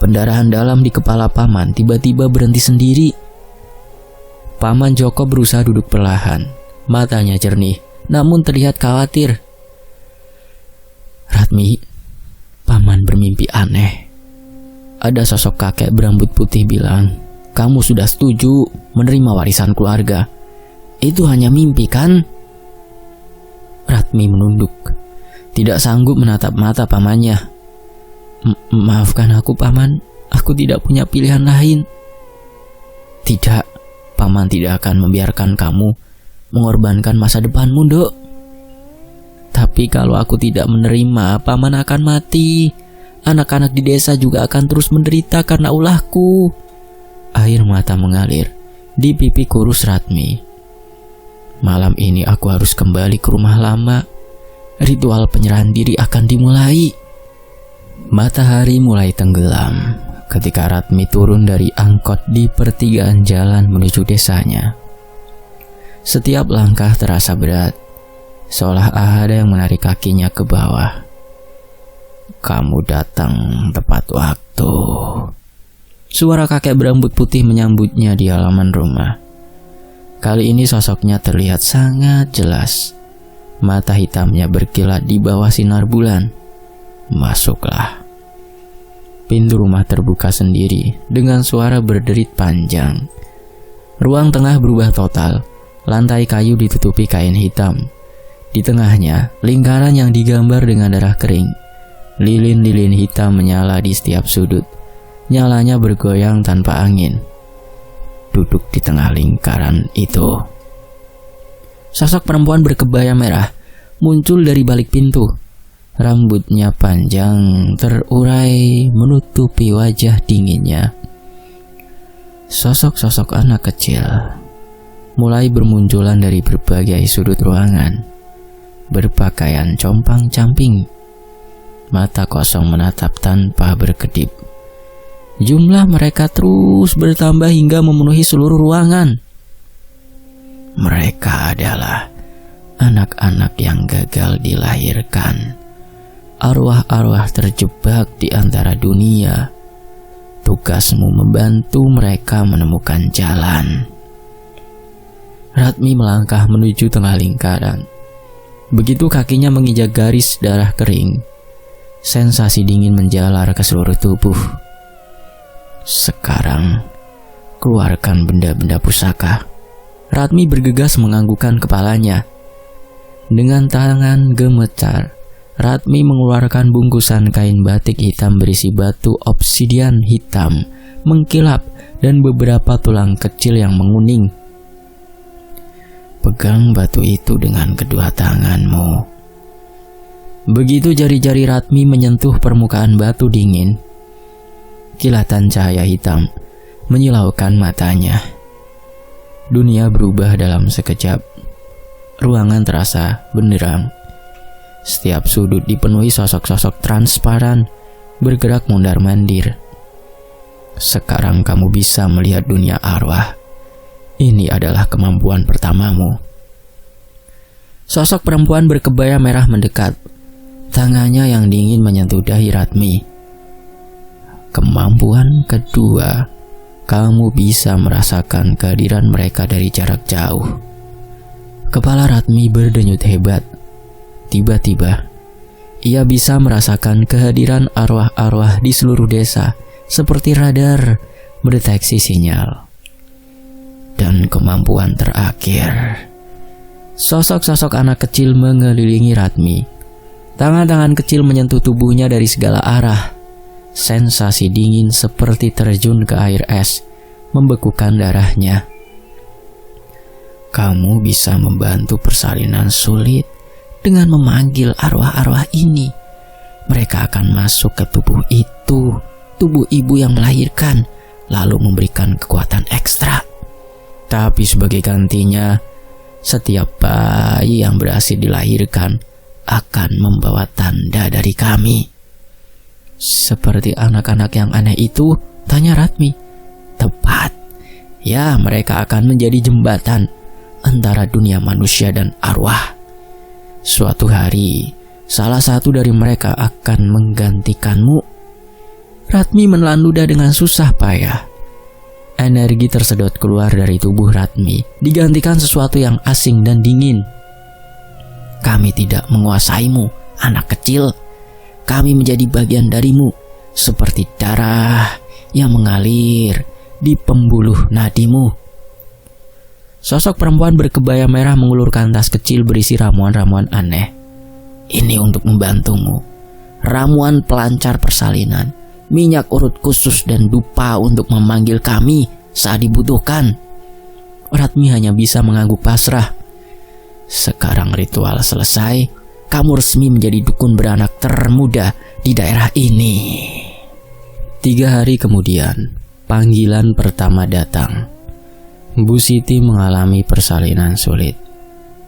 Pendarahan dalam di kepala paman tiba-tiba berhenti sendiri. Paman Joko berusaha duduk perlahan, matanya jernih, namun terlihat khawatir. Ratmi, paman bermimpi aneh. Ada sosok kakek berambut putih bilang, kamu sudah setuju menerima warisan keluarga. Itu hanya mimpi, kan? Ratmi menunduk, tidak sanggup menatap mata pamannya. Maafkan aku, Paman. Aku tidak punya pilihan lain. Tidak, Paman tidak akan membiarkan kamu mengorbankan masa depanmu, Dok. Tapi kalau aku tidak menerima, Paman akan mati. Anak-anak di desa juga akan terus menderita karena ulahku. Air mata mengalir di pipi kurus Ratmi. Malam ini aku harus kembali ke rumah lama. Ritual penyerahan diri akan dimulai. Matahari mulai tenggelam ketika Ratmi turun dari angkot di pertigaan jalan menuju desanya. Setiap langkah terasa berat, seolah ada yang menarik kakinya ke bawah. Kamu datang tepat waktu. Suara kakek berambut putih menyambutnya di halaman rumah. Kali ini sosoknya terlihat sangat jelas. Mata hitamnya berkilat di bawah sinar bulan. Masuklah. Pintu rumah terbuka sendiri dengan suara berderit panjang. Ruang tengah berubah total. Lantai kayu ditutupi kain hitam. Di tengahnya, lingkaran yang digambar dengan darah kering. Lilin-lilin hitam menyala di setiap sudut. Nyalanya bergoyang tanpa angin. Duduk di tengah lingkaran itu, sosok perempuan berkebaya merah muncul dari balik pintu. Rambutnya panjang, terurai, menutupi wajah dinginnya. Sosok-sosok anak kecil mulai bermunculan dari berbagai sudut ruangan, berpakaian compang-camping, mata kosong menatap tanpa berkedip. Jumlah mereka terus bertambah hingga memenuhi seluruh ruangan. Mereka adalah anak-anak yang gagal dilahirkan. Arwah-arwah terjebak di antara dunia. Tugasmu membantu mereka menemukan jalan. Ratmi melangkah menuju tengah lingkaran. Begitu kakinya menginjak garis darah kering, sensasi dingin menjalar ke seluruh tubuh. Sekarang, keluarkan benda-benda pusaka. Ratmi bergegas menganggukkan kepalanya. Dengan tangan gemetar, Ratmi mengeluarkan bungkusan kain batik hitam berisi batu obsidian hitam, mengkilap, dan beberapa tulang kecil yang menguning. Pegang batu itu dengan kedua tanganmu. Begitu jari-jari Ratmi menyentuh permukaan batu dingin, kilatan cahaya hitam menyilaukan matanya. Dunia berubah dalam sekejap. Ruangan terasa benderang. Setiap sudut dipenuhi sosok-sosok transparan bergerak mondar-mandir. Sekarang kamu bisa melihat dunia arwah. Ini adalah kemampuan pertamamu. Sosok perempuan berkebaya merah mendekat. Tangannya yang dingin menyentuh dahi Ratmi. Kemampuan kedua, kamu bisa merasakan kehadiran mereka dari jarak jauh. Kepala Ratmi berdenyut hebat. Tiba-tiba, ia bisa merasakan kehadiran arwah-arwah di seluruh desa, seperti radar mendeteksi sinyal. Dan kemampuan terakhir, sosok-sosok anak kecil mengelilingi Ratmi. Tangan-tangan kecil menyentuh tubuhnya dari segala arah. Sensasi dingin seperti terjun ke air es, membekukan darahnya. Kamu bisa membantu persalinan sulit dengan memanggil arwah-arwah ini. Mereka akan masuk ke tubuh itu, tubuh ibu yang melahirkan, lalu memberikan kekuatan ekstra. Tapi sebagai gantinya, setiap bayi yang berhasil dilahirkan akan membawa tanda dari kami. Seperti anak-anak yang aneh itu, tanya Ratmi. Tepat. Ya, mereka akan menjadi jembatan antara dunia manusia dan arwah. Suatu hari, salah satu dari mereka akan menggantikanmu. Ratmi menelan ludah dengan susah payah. Energi tersedot keluar dari tubuh Ratmi, digantikan sesuatu yang asing dan dingin. Kami tidak menguasaimu, anak kecil. Kami menjadi bagian darimu, seperti darah yang mengalir di pembuluh nadimu. Sosok perempuan berkebaya merah mengulurkan tas kecil berisi ramuan-ramuan aneh. Ini untuk membantumu. Ramuan pelancar persalinan, minyak urut khusus, dan dupa untuk memanggil kami, saat dibutuhkan. Ratmi hanya bisa mengangguk pasrah. Sekarang ritual selesai, kamu resmi menjadi dukun beranak termuda di daerah ini. 3 hari kemudian, panggilan pertama datang. Bu Siti mengalami persalinan sulit.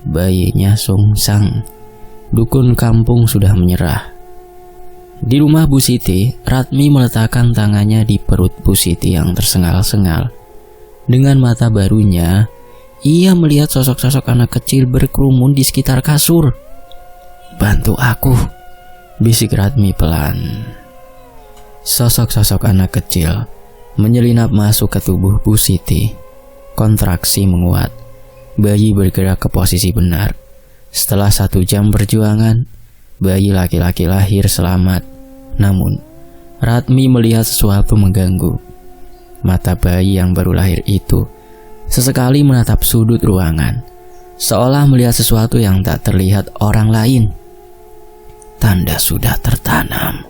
Bayinya sungsang. Dukun kampung sudah menyerah. Di rumah Bu Siti, Ratmi meletakkan tangannya di perut Bu Siti yang tersengal-sengal. Dengan mata barunya, ia melihat sosok-sosok anak kecil berkerumun di sekitar kasur. "Bantu aku," bisik Ratmi pelan. Sosok-sosok anak kecil menyelinap masuk ke tubuh Bu Siti. Kontraksi menguat. Bayi bergerak ke posisi benar. Setelah 1 jam perjuangan, bayi laki-laki lahir selamat. Namun, Ratmi melihat sesuatu mengganggu. Mata bayi yang baru lahir itu sesekali menatap sudut ruangan, seolah melihat sesuatu yang tak terlihat orang lain. "Tanda sudah tertanam,"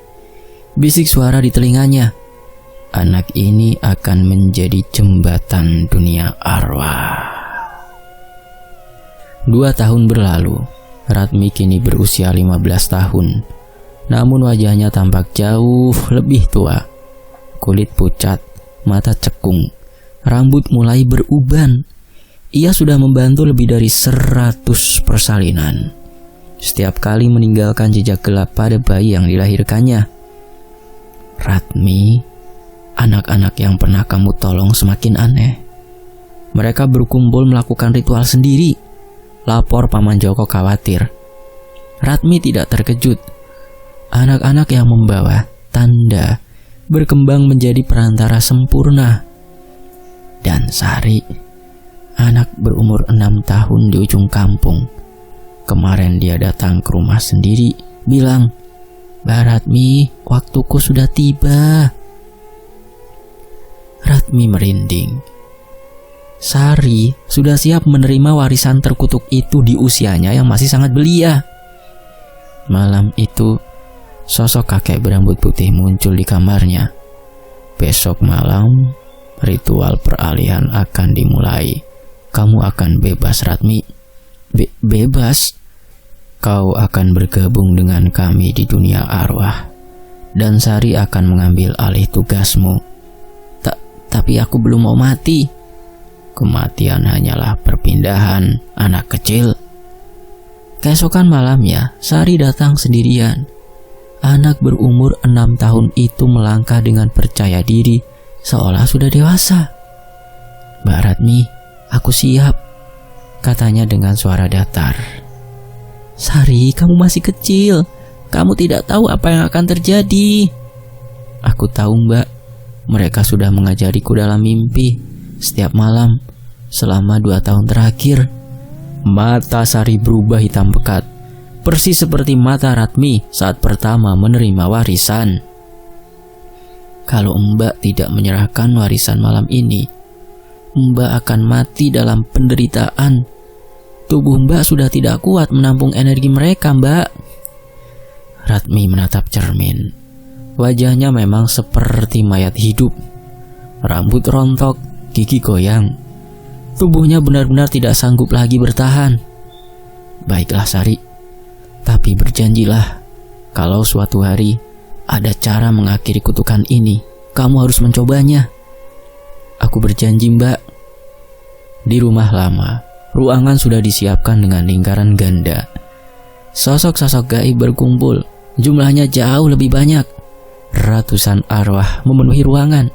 bisik suara di telinganya. Anak ini akan menjadi jembatan dunia arwah. 2 tahun berlalu. Ratmi kini berusia 15 tahun. Namun wajahnya tampak jauh lebih tua. Kulit pucat, mata cekung, rambut mulai beruban. Ia sudah membantu lebih dari 100 persalinan. Setiap kali meninggalkan jejak gelap pada bayi yang dilahirkannya. "Ratmi, anak-anak yang pernah kamu tolong semakin aneh. Mereka berkumpul melakukan ritual sendiri," lapor Paman Joko khawatir. Ratmi tidak terkejut. Anak-anak yang membawa tanda berkembang menjadi perantara sempurna. Dan Sari, anak berumur 6 tahun di ujung kampung. Kemarin dia datang ke rumah sendiri, bilang, "Mbak Ratmi, waktuku sudah tiba." Ratmi merinding. Sari sudah siap menerima warisan terkutuk itu di usianya yang masih sangat belia. Malam itu, sosok kakek berambut putih muncul di kamarnya. "Besok malam, ritual peralihan akan dimulai. Kamu akan bebas, Ratmi." Bebas? "Kau akan bergabung dengan kami di dunia arwah. Dan Sari akan mengambil alih tugasmu." Tapi aku belum mau mati." "Kematian hanyalah perpindahan, anak kecil." Keesokan malamnya, Sari datang sendirian. Anak berumur 6 tahun itu melangkah dengan percaya diri, seolah sudah dewasa. "Mbak Ratmi, aku siap," katanya dengan suara datar. "Sari, kamu masih kecil. Kamu tidak tahu apa yang akan terjadi." "Aku tahu, Mbak. Mereka sudah mengajariku dalam mimpi setiap malam selama 2 tahun terakhir." Mata Sari berubah hitam pekat, persis seperti mata Ratmi saat pertama menerima warisan. "Kalau Mbak tidak menyerahkan warisan malam ini, Mbak akan mati dalam penderitaan. Tubuh Mbak sudah tidak kuat menampung energi mereka, Mbak." Ratmi menatap cermin. Wajahnya memang seperti mayat hidup. Rambut rontok, gigi goyang. Tubuhnya benar-benar tidak sanggup lagi bertahan. "Baiklah Sari, tapi berjanjilah kalau suatu hari ada cara mengakhiri kutukan ini, kamu harus mencobanya." "Aku berjanji, Mbak." Di rumah lama, ruangan sudah disiapkan dengan lingkaran ganda. Sosok-sosok gaib berkumpul, jumlahnya jauh lebih banyak. Ratusan arwah memenuhi ruangan.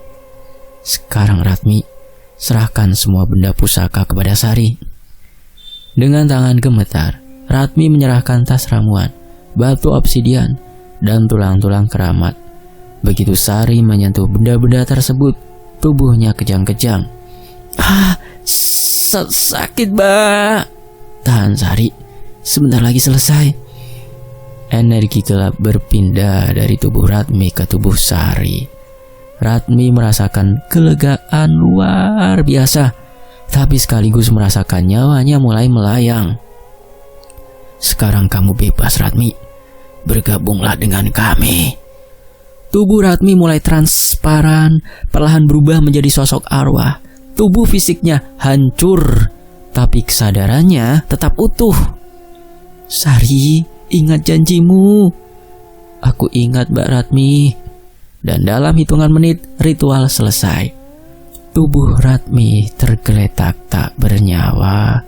"Sekarang Ratmi, serahkan semua benda pusaka kepada Sari." Dengan tangan gemetar, Ratmi menyerahkan tas ramuan, batu obsidian, dan tulang-tulang keramat. Begitu Sari menyentuh benda-benda tersebut, tubuhnya kejang-kejang. Sakit, Mbak." "Tahan Sari, sebentar lagi selesai." Energi gelap berpindah dari tubuh Ratmi ke tubuh Sari. Ratmi merasakan kelegaan luar biasa, tapi sekaligus merasakan nyawanya mulai melayang. "Sekarang kamu bebas, Ratmi. Bergabunglah dengan kami." Tubuh Ratmi mulai transparan, perlahan berubah menjadi sosok arwah. Tubuh fisiknya hancur, tapi kesadarannya tetap utuh. "Sari, ingat janjimu." "Aku ingat, Mbak Ratmi." Dan dalam hitungan menit, ritual selesai. Tubuh Ratmi tergeletak tak bernyawa.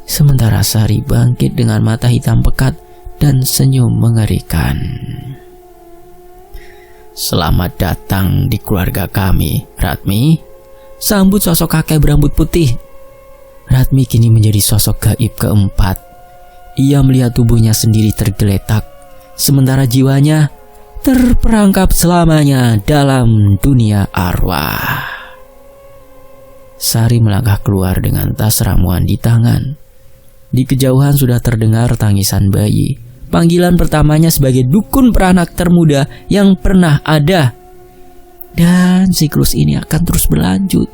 Sementara Sari bangkit dengan mata hitam pekat dan senyum mengerikan. "Selamat datang di keluarga kami, Ratmi," sambut sosok kakek berambut putih. Ratmi kini menjadi sosok gaib keempat. Ia melihat tubuhnya sendiri tergeletak, sementara jiwanya terperangkap selamanya dalam dunia arwah. Sari melangkah keluar dengan tas ramuan di tangan. Di kejauhan sudah terdengar tangisan bayi, panggilan pertamanya sebagai dukun beranak termuda yang pernah ada. "Dan siklus ini akan terus berlanjut,"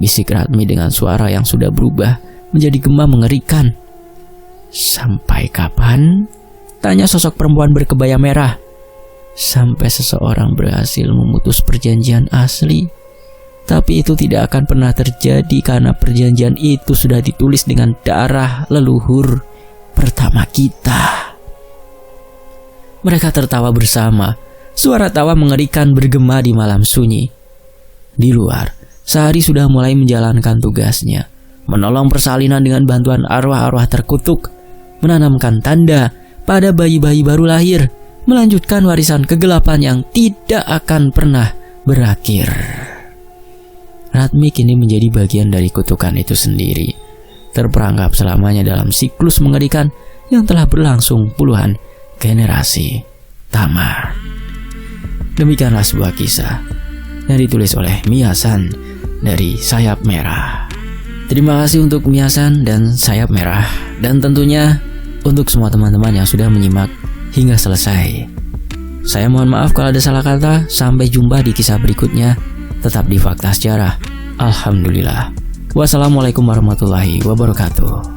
bisik Ratmi dengan suara yang sudah berubah menjadi gema mengerikan. "Sampai kapan?" tanya sosok perempuan berkebaya merah. "Sampai seseorang berhasil memutus perjanjian asli. Tapi itu tidak akan pernah terjadi karena perjanjian itu sudah ditulis dengan darah leluhur pertama kita." Mereka tertawa bersama. Suara tawa mengerikan bergema di malam sunyi. Di luar, Sari sudah mulai menjalankan tugasnya, menolong persalinan dengan bantuan arwah-arwah terkutuk, menanamkan tanda pada bayi-bayi baru lahir, melanjutkan warisan kegelapan yang tidak akan pernah berakhir. Ratmi kini menjadi bagian dari kutukan itu sendiri, terperangkap selamanya dalam siklus mengerikan yang telah berlangsung puluhan generasi. Tamat. Demikianlah sebuah kisah yang ditulis oleh Miasan dari Sayap Merah. Terima kasih untuk Miasan dan Sayap Merah, dan tentunya untuk semua teman-teman yang sudah menyimak hingga selesai. Saya mohon maaf kalau ada salah kata. Sampai jumpa di kisah berikutnya. Tetap di Fakta Sejarah. Alhamdulillah. Wassalamualaikum warahmatullahi wabarakatuh.